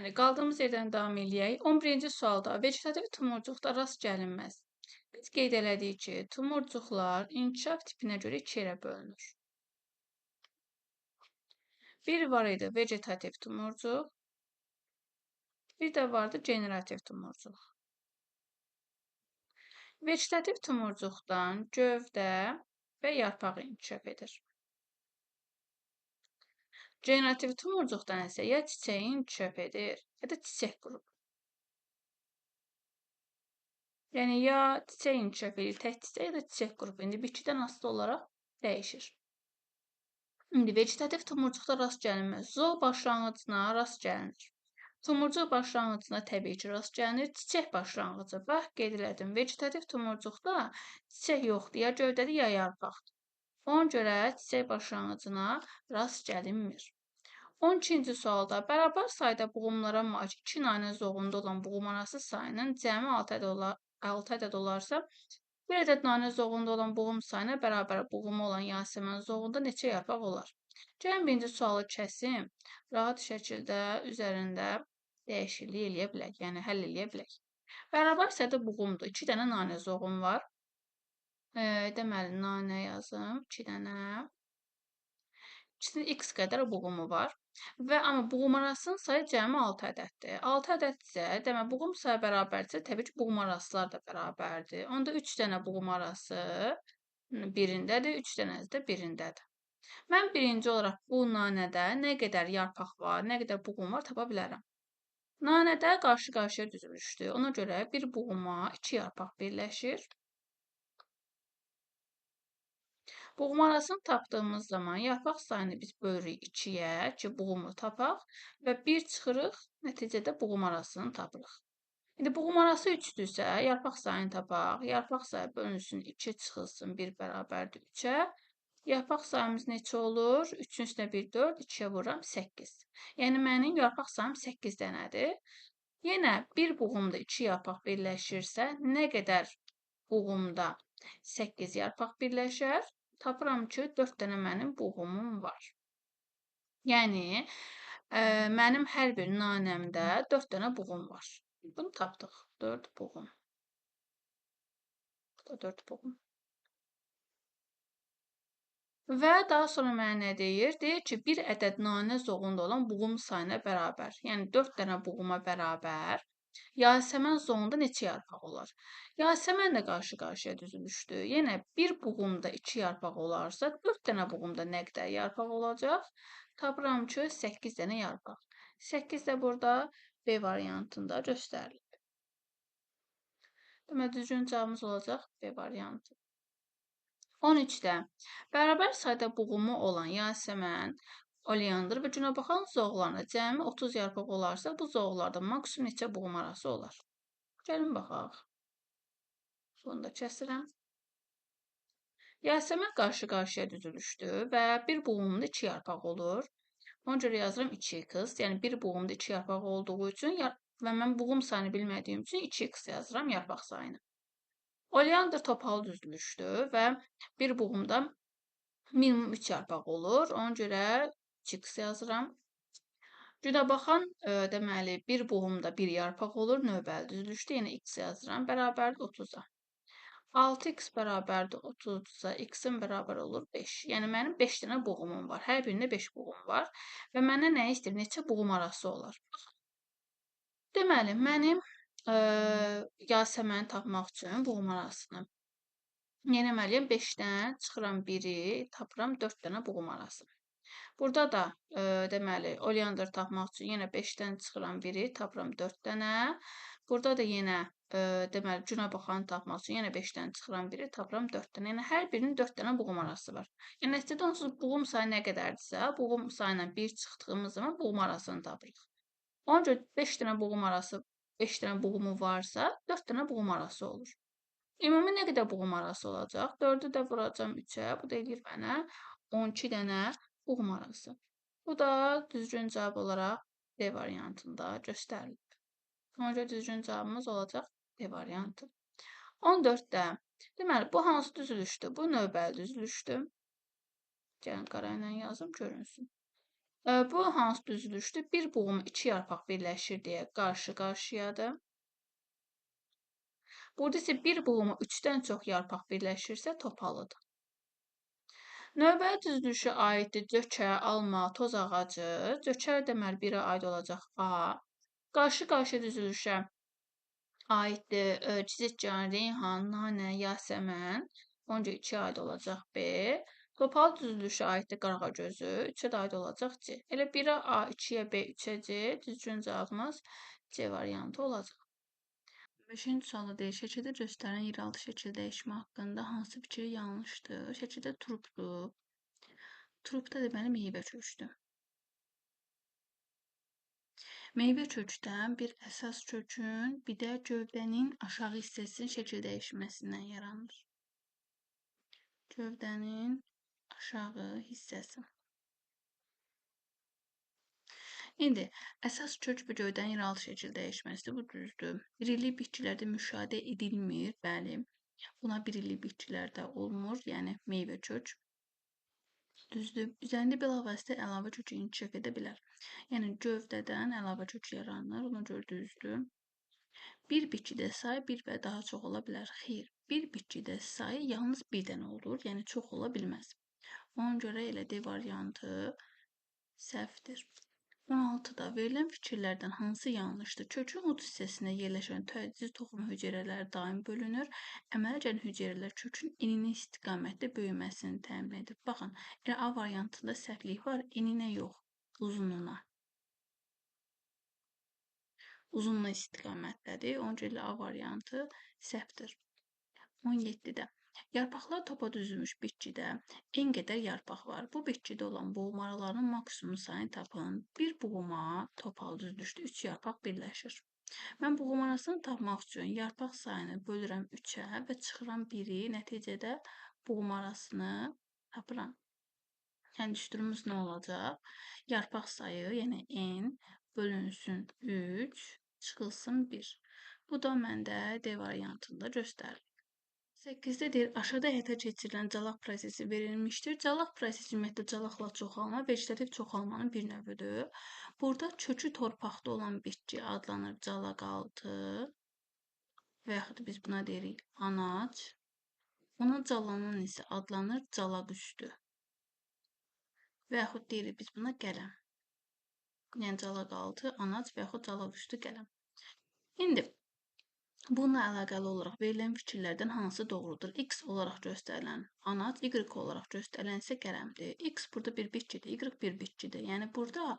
Deməli, qaldığımız yerdən davam eləyək. 11-ci sualda vegetativ tumurcuqda rast gəlinməz. Biz qeyd elədik ki, tumurcuqlar inkişaf tipinə görə iki yerə bölünür. Bir var idi vegetativ tumurcuq, bir də vardı generativ tumurcuq. Vegetativ tumurcuqdan gövdə və yarpaq inkişaf edir. Generativ tumurcuqdan isə ya çiçəyi inkişaf edir, ya da çiçək qrupu. Yəni, ya çiçək inkişaf edir, tək çiçək, ya da çiçək qrupu. İndi bitkidən asılı olaraq dəyişir. İndi vegetativ tumurcuqda rast gəlinməz. Zoo başlanğıcına rast gəlinir. Tumurcuq başlanğıcına təbii ki, rast gəlinir. Çiçək başlanğıcı. Bax, qeyd elədim. Vegetativ tumurcuqda çiçək yoxdur, ya gövdədir, ya yarpaqdır. Ona görə çiçək başlanğıcına rast gəlinmir. 12-ci sualda bərabər sayda buğumlara malik 2 nanə zoğunda olan buğumarası sayının cəmi 6 ədəd olarsa, bir ədəd nanə zoğunda olan buğum sayına bərabər buğumu olan yasəmən zoğunda neçə yarpaq olar? Gəlin birinci sualı kəsim, rahat şəkildə üzərində dəyişiklik eləyə bilək, yəni həll eləyə bilək. Bərabər sayda buğumdur. 2 dənə nanə zoğum var. Deməli, nanə yazım, 2 dənə. İkisinin x qədər buğumu var. Amma buğumarasının sayı cəmi 6 ədəddir. 6 ədəddirsə, demək buğum sayı bərabərdirsə, təbii ki, buğumarasılar da bərabərdir. Onda 3 dənə buğumarası birindədir, 3 dənəsi də birindədir. Mən birinci olaraq bu nanədə nə qədər yarpaq var, nə qədər buğum var tapa bilərəm. Nanədə qarşı-qarşıya düzülüşdür. Ona görə bir buğuma 2 yarpaq birləşir. Buğumarasını tapdığımız zaman yarpaq sayını biz bölürük 2-yə ki, buğumu tapaq və 1 çıxırıq, nəticədə buğumarasını tapırıq. İndi buğumarası 3-dürsə, yarpaq sayını tapaq. Yarpaq sayı bölünsün 2 çıxılsın 1 bərabərdir 3-ə. Yarpaq sayımız neçə olur? 3-ün üstünə 1, 4, 2-yə vururam 8. Yəni, mənim yarpaq sayım 8 dənədir. Yenə bir buğumda 2 yarpaq birləşirsə, nə qədər buğumda 8 yarpaq birləşər? Tapıram ki, 4 dənə mənim buğumum var. Yəni, mənim hər bir nanəmdə 4 dənə buğum var. Bunu tapdıq. 4 buğum. Bu da 4 buğum. Və daha sonra mənə nə deyir? Deyir ki, bir ədəd nanə zoğunda olan buğum sayına bərabər. Yəni, 4 dənə buğuma bərabər. Yasəmən zoğunda neçə yarpaq olar? Yasəmən də qarşı-qarşıya düzülüşdür. Yenə bir buğumda 2 yarpaq olarsa, 4 dənə buğumda nə qədər yarpaq olacaq? Tapıram ki, 8 dənə yarpaq. 8 də burada B variantında göstərilib. Demək, düzgün cavabımız olacaq B variantı. 13-də bərabər sayda buğumu olan yasəmən, oleandr və günəbaxan zoğlarına cəmi 30 yarpaq olarsa, bu zoğlarda maksimum neçə buğum arası olar? Gəlin baxaq. Bunu da kəsirəm. Yasəmən qarşı-qarşıya düzülüşdür və bir buğumunda 2 yarpaq olur. Ona görə yazıram 2x, yəni bir buğumda 2 yarpaq olduğu üçün və mən buğum sayını bilmədiyim üçün 2x yazıram yarpaq sayını. Oleandr topalı düzülüşdür və bir buğumda minimum 3 yarpaq olur. Ona görə 2x yazıram. Günəbaxan, deməli, bir buğumda 1 yarpaq olur. Növbəli düzülüşdür. Yenə x yazıram. Bərabərdir 30-a. 6x bərabərdir 30-a. X-in bərabər olur 5. Yəni, mənim 5 dənə buğumum var. Hər birində 5 buğum var. Və məndən nə istəyir? Neçə buğum arası olar? Deməli, mənim yasəməni tapmaq üçün buğum arasını nə etməliyəm? 5-dən çıxıram 1-i, tapıram 4 dənə buğum arası. Burada da deməli, oleandr tapmaq üçün yenə 5-dən çıxıram 1-i, tapıram 4 dənə. Burada da yenə deməli, günəbaxanı tapmaq üçün yenə 5-dən çıxıram 1-i, tapıram 4 dənə. Yəni, hər birinin 4 dənə buğum arası var. Yəni, nəticədə onsuz buğum sayı nə qədərdirsə, buğum sayına 1 çıxdığımız zaman buğum arasını tapırıq. Ona görə 5 dənə buğum arası, 5 dənə buğumu varsa, 4 dənə buğum arası olur. Ümumi nə qədər buğum arası olacaq? 4-ü də vuracam 3-ə. Bu da eləyir mənə 12 dənə buğum arası. Bu da düzgün cavab olaraq D variantında göstərilib. Ona görə düzgün cavabımız olacaq D variantı. 14-də, deməli, bu hansı düzülüşdür? Bu növbəli düzülüşdür. Gəlin qara ilə yazım, görünsün. Bu hansı düzülüşdür? Bir buğum, iki yarpaq birləşir deyə qarşı-qarşıyadır. Burada isə bir buğuma üçdən çox yarpaq birləşirsə topalıdır. Növbəti düzülüşə aiddir cökə, alma, toz ağacı. Cökə deməli birə aid olacaq A. Qarşı-qarşıya düzülüşə aiddir Cizitcan, Reyhan, Nanə, Yasəmən. Onca 2-yə aid olacaq B. Topalı düzülüşə aiddir Qarağagözü. 3-ə də aid olacaq C. Elə 1-ə A, 2-yə B, 3-ə C. Düzgün cavabımız C variantı olacaq. 5-ci sualda deyir, şəkildə göstərilən yeraltı şəkil dəyişmə haqqında hansı fikir yanlışdır? Şəkildə trupdur. Trupda deməli meyvə kökdür. Meyvə kökdən bir əsas kökün, bir də gövdənin aşağı hissəsinin şəkil dəyişməsindən yaranır. Gövdənin aşağı hissəsi. İndi əsas kök bu gövdənin yeraltı şəkil dəyişməsidir. Bu düzdür. İrilik bitkilərdə müşahidə edilmir. Bəli. Buna birillik bitkilərdə olmur. Yəni meyvə kök. Düzdür. Üzərində bilavasitə əlavə kök inkişaf edə bilər. Yəni gövdədən əlavə kök yaranır. Ona görə düzdür. Bir bitkidə sayı bir və daha çox ola bilər. Xeyr. Bir bitkidə sayı yalnız bir dənə olur. Yəni çox ola bilməz. Ona görə elə D variantı səhvdir. 16-da verilən fikirlərdən hansı yanlışdır? Kökün uc hissəsində yerləşən təcüz toxum hüceyrələri daim bölünür. Əmələ gələn hüceyrələr kökün enine istiqamətdə böyüməsini təmin edir. Baxın, elə A variantında səhvlik var, eninə yox, uzunluğuna. Uzunluğuna istiqamətdədir. Ona görə A variantı səhvdir. 17-də. Yarpaqlar topa düzülmüş bitkidə en qədər yarpaq var. Bu bitkidə olan buğum aralarının maksimum sayını tapın. Bir buğuma topal düzülüşdə 3 yarpaq birləşir. Mən buğum arasını tapmaq üçün yarpaq sayını bölürəm 3-ə və çıxıram 1-i. Nəticədə buğum arasını tapıram. Yəni düşdürümüz nə olacaq? Yarpaq sayı, yəni n bölünsün 3, çıxılsın 1. Bu da məndə D variantında göstərilir. 8-də deyir, aşağıda həyata keçirilən calaq prosesi verilmişdir. Calaq prosesi ümumiyyətlə calaqla çoxalma, vegetativ çoxalmanın bir növüdür. Burada kökü torpaqda olan bitki adlanır calaqaltı və yaxud biz buna deyirik anac. Ona calanan isə adlanır calaqüstü və yaxud deyirik biz buna qələm. Yəni calaqaltı, anac və yaxud calaqüstü qələm. İndi bununla əlaqəli olaraq verilən fikirlərdən hansı doğrudur? X olaraq göstərilən anac, Y olaraq göstərilən isə qələmdir. X burada bir bitkidir, Y bir bitkidir. Yəni burada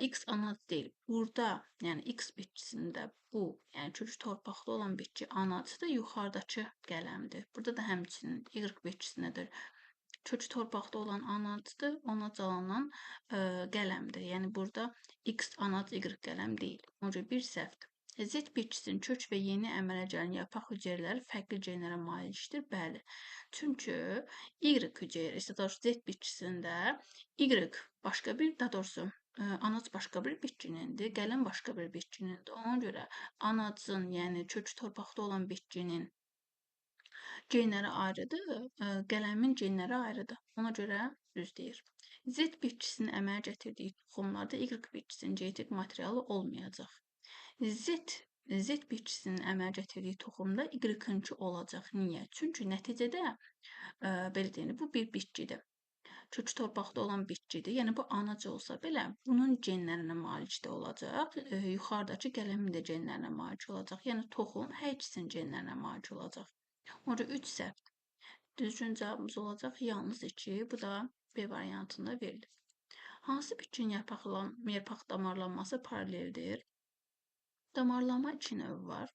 X anac deyil. Burada, yəni X bitkisində bu, yəni kökü torpaqda olan bitki anacdır, yuxarıdakı qələmdir. Burada da həmçinin Y bitkisindədir. Kökü torpaqda olan anacdır, ona calanan qələmdir. Yəni burada X anac, Y qələm deyil. Ona görə bir səhvdir. Z bitkisinin kök və yeni əmələ gələn yarpaq hüceyrələri fərqli genlərə malikdir. Bəli. Çünki Y hüceyrəsi, daha doğrusu Z bitkisində Y başqa bir, daha doğrusu anac başqa bir bitkinindir, qələm başqa bir bitkinindir. Ona görə anacın, yəni kök torpaqda olan bitkinin genləri ayrıdır, qələmin genləri ayrıdır. Ona görə düz deyir. Z bitkisinin əmələ gətirdiyi toxumlarda Y bitkisinin genetik materialı olmayacaq. Z bitkisinin əmələ gətirdiyi toxumda Y-inki olacaq. Niyə? Çünki nəticədə belə deyilir, bu bir bitkidir. Kök torpaqda olan bitkidir. Yəni bu anac olsa belə bunun genlərinə malik də olacaq. Yuxarıdakı qələmin də genlərinə malik olacaq. Yəni toxum hər ikisinin genlərinə malik olacaq. Orada 3 səhv. Düzgün cavabımız olacaq yalnız 2. Bu da B variantında verilir. Hansı bitkinin yarpaq damarlanması paraleldir? Damarlama 2 növü var.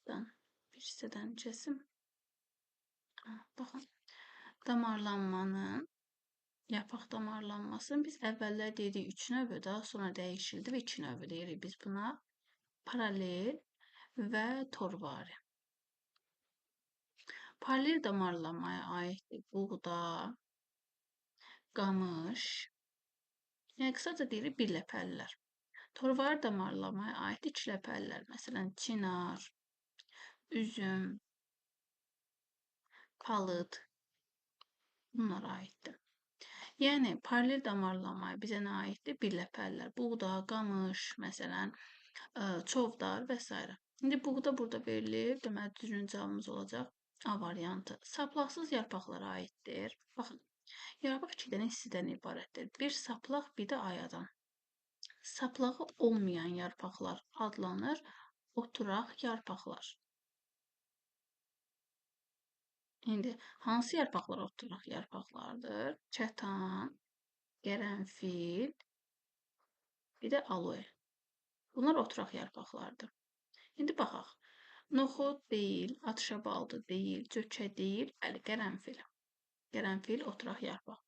Bir hissədən kesim. Baxın. Damarlanmanın, yarpaq damarlanmasının biz əvvəllər dedik 3 növü, daha sonra dəyişildi və 2 növü deyirik biz buna. Paralel və torvari. Paralel damarlamaya aiddir buğda, qamış, yəni qısaca deyirik birləpəlilər. Torvari damarlamaya aid ikiləpəlilər, məsələn, çinar, üzüm, palıd bunlara aiddir. Yəni paralel damarlanma bizə nə aiddir? Birləpəllər, buğda, qamış, məsələn, çovdar və s. İndi buğda burada verilib, deməli düzgün cavabımız olacaq A variantı. Saplaqsız yarpaqlara aiddir. Baxın, yarpaq iki dənə hissədən ibarətdir. Bir saplaq, bir də ayadan. Saplağı olmayan yarpaqlar adlanır oturaq yarpaqlar. İndi hansı yarpaqlar oturaq yarpaqlardır? Kətan, qərənfil, bir də aloe. Bunlar oturaq yarpaqlardır. İndi baxaq. Noxud deyil, atşabaldı deyil, cökə deyil, bəli, qərənfil. Qərənfil oturaq yarpaq.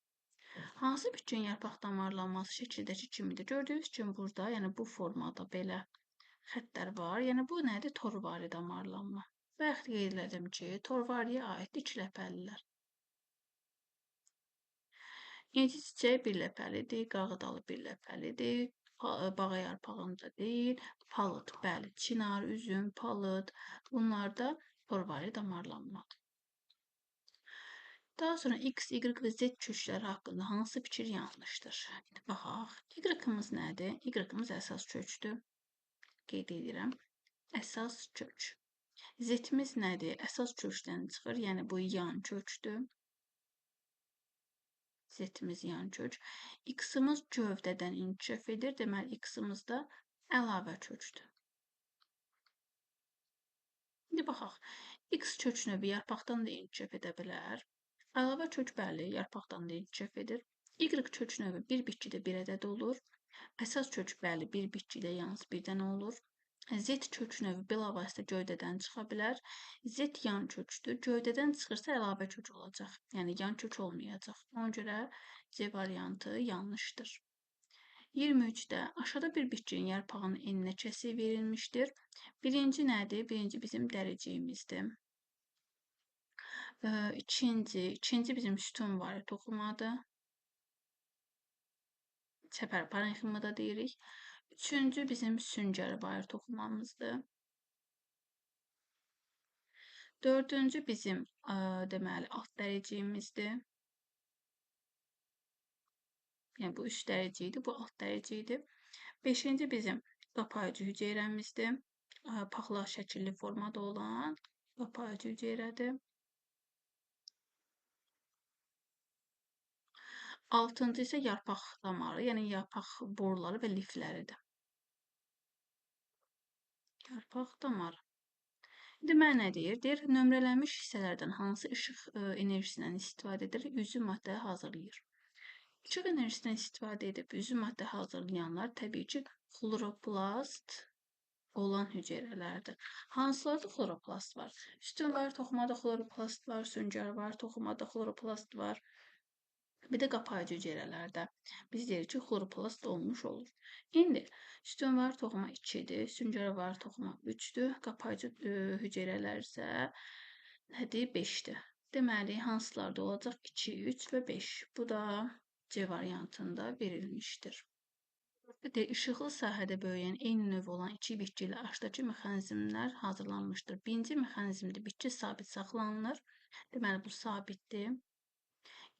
Hansı bitkinin yarpaq damarlanması şəkildəki kimidir? Gördüyünüz kimi burada, yəni bu formada belə xəttlər var. Yəni bu nədir? Torvari damarlanma. Bayaq qeyd elədim ki, torvariyə aid ikiləpəlilər. İnci çiçəyi birləpəlidir, qağıdalı birləpəlidir, bağa yarpağında deyil, palıd, bəli, çinar, üzüm, palıd, bunlar da torvari damarlanmadır. Daha sonra X, Y və Z kökləri haqqında hansı fikir yanlışdır? Baxaq. Y-ımız nədir? Y-ımız əsas kökdür. Qeyd edirəm. Əsas kök. Z-imiz nədir? Əsas kökdən çıxır, yəni bu yan kökdür. Z-imiz yan kök. X-ımız gövdədən inkişaf edir, deməli X-ımız da əlavə kökdür. İndi baxaq. X kök növü yarpaqdan da inkişaf edə bilər. Əlavə kök bəli, yarpaqdan da inkişaf edir. Y kök növü bir bitkidə bir ədəd olur. Əsas kök bəli, bir bitkidə yalnız bir dənə olur. Z kök növü bilavasitə gövdədən çıxa bilər. Z yan kökdür. Gövdədən çıxırsa əlavə kök olacaq. Yəni yan kök olmayacaq. Ona görə C variantı yanlışdır. 23-də aşağıda bir bitkinin yarpağının eninə kəsik verilmişdir. Birinci nədir? Birinci bizim dəriciyimizdir. İkinci bizim sütun var toxumadır. Çəpər parenximada deyirik. Üçüncü bizim süngər var toxumamızdır. Dördüncü bizim deməli alt dəriciyimizdir. Yəni bu üst dərəcə idi, bu alt dərəcə idi. Beşinci bizim qapayıcı hüceyrəmizdir. Paxla şəkilli formada olan qapayıcı hüceyrədir. Altıncı isə yarpaq damarı, yəni yarpaq boruları və lifləridir. Yarpaq damarı. İndi mənə nə deyir? Deyir, nömrələnmiş hissələrdən hansı işıq enerjisindən istifadə edir? Üzü maddə hazırlayır. İşıq enerjisindən istifadə edib üzü maddə hazırlayanlar təbii ki, xloroplast olan hüceyrələrdir. Hansılarda xloroplast var? Sütun var, toxumada xloroplast var, süngər var, toxumada xloroplast var. Bir də qapayıcı hüceyrələrdə biz deyirik ki, xloroplast olmuş olur. İndi sütun var, toxuma 2-dir, süngər var, toxuma 3-dür, qapayıcı hüceyrələr isə nədir? 5-dir. Deməli, hansılarda olacaq? 2, 3 və 5. Bu da C variantında verilmişdir. İşıqlı sahədə böyüyən eyni növ olan iki bitki ilə aşağıdakı mexanizmlər hazırlanmışdır. Birinci mexanizmdə bitki sabit saxlanılır. Deməli, bu sabitdir.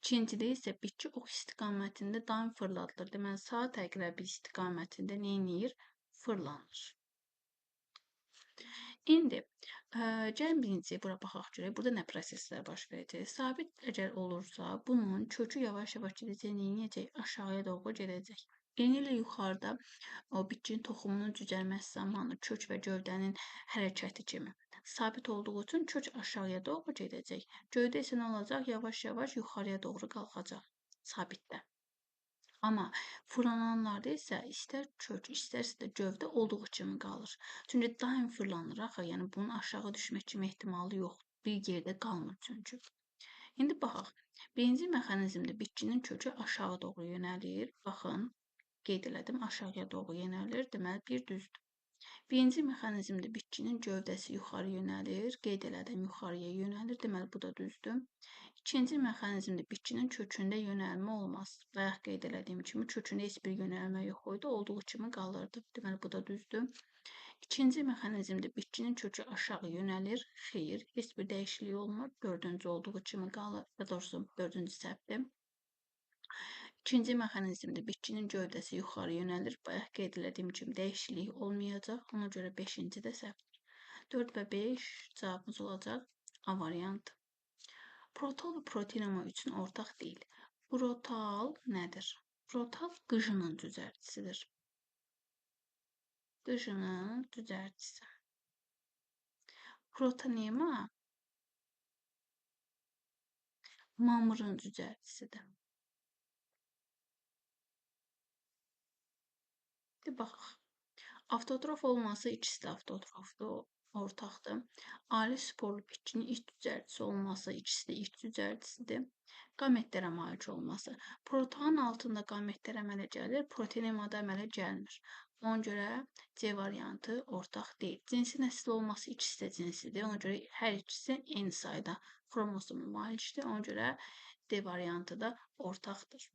İkincidə isə bitki ox istiqamətində daim fırladılır. Deməli, saat əqrəbi istiqamətində neyniyir? Fırlanır. İndi, gəlin birinci bura baxaq görək. Burada nə proseslər baş verəcək? Sabit əgər olursa, bunun kökü yavaş-yavaş gedəcək, neyniyəcək? Aşağıya doğru gedəcək. Eni ilə yuxarıda o bitkinin toxumunun cücərməsi zamanı kök və gövdənin hərəkəti kimi sabit olduğu üçün kök aşağıya doğru gedəcək. Gövdə isə nə olacaq? Yavaş-yavaş yuxarıya doğru qalxacaq. Sabitdə. Amma fırlananlarda isə istər kök, istərsə də gövdə olduğu kimi qalır. Çünki daim fırlanır axı, yəni bunun aşağı düşmək kimi ehtimalı yoxdur. Bir yerdə qalmır çünki. İndi baxaq. Birinci mexanizmdə bitkinin kökü aşağı doğru yönəlir. Baxın, qeyd elədim, aşağıya doğru yönəlir. Deməli, bir düzdür. Birinci mexanizmdə bitkinin gövdəsi yuxarı yönəlir. Qeyd elədim, yuxarıya yönəlir. Deməli, bu da düzdür. İkinci mexanizmdə bitkinin kökündə yönəlmə olmaz. Bayaq qeyd elədiyim kimi, kökündə heç bir yönəlmə yox idi, olduğu kimi qalırdı. Deməli, bu da düzdür. İkinci mexanizmdə bitkinin kökü aşağı yönəlir. Xeyr, heç bir dəyişiklik olmur. Dördüncü olduğu kimi qalır. Doğrusu, dördüncü səhvdir. İkinci mexanizmdə bitkinin gövdəsi yuxarı yönəlir. Bayaq qeyd etdiyim kimi dəyişiklik olmayacaq. Ona görə 5-ci də səhvdir. 4 və 5 cavabımız olacaq A variantı. Protal və proteinoma üçün ortaq deyil. Protal nədir? Protal qıjının düzəltisidir. Qıjının düzəltisi. Protonema mamırın düzəltisidir. Baxaq. Avtotrof olması ikisi də avtotrofdur, ortaqdır. Ali sporlu bitkinin iç düzəltisi olması ikisi də iç düzəltisidir. Qametlərə malik olması. Protein altında qametlər əmələ gəlir, proteinemada əmələ gəlmir. Ona görə C variantı ortaq deyil. Cinsi nəsil olması ikisi də cinsidir. Ona görə hər ikisi eyni sayda xromosoma malikdir. Ona görə D variantı da ortaqdır.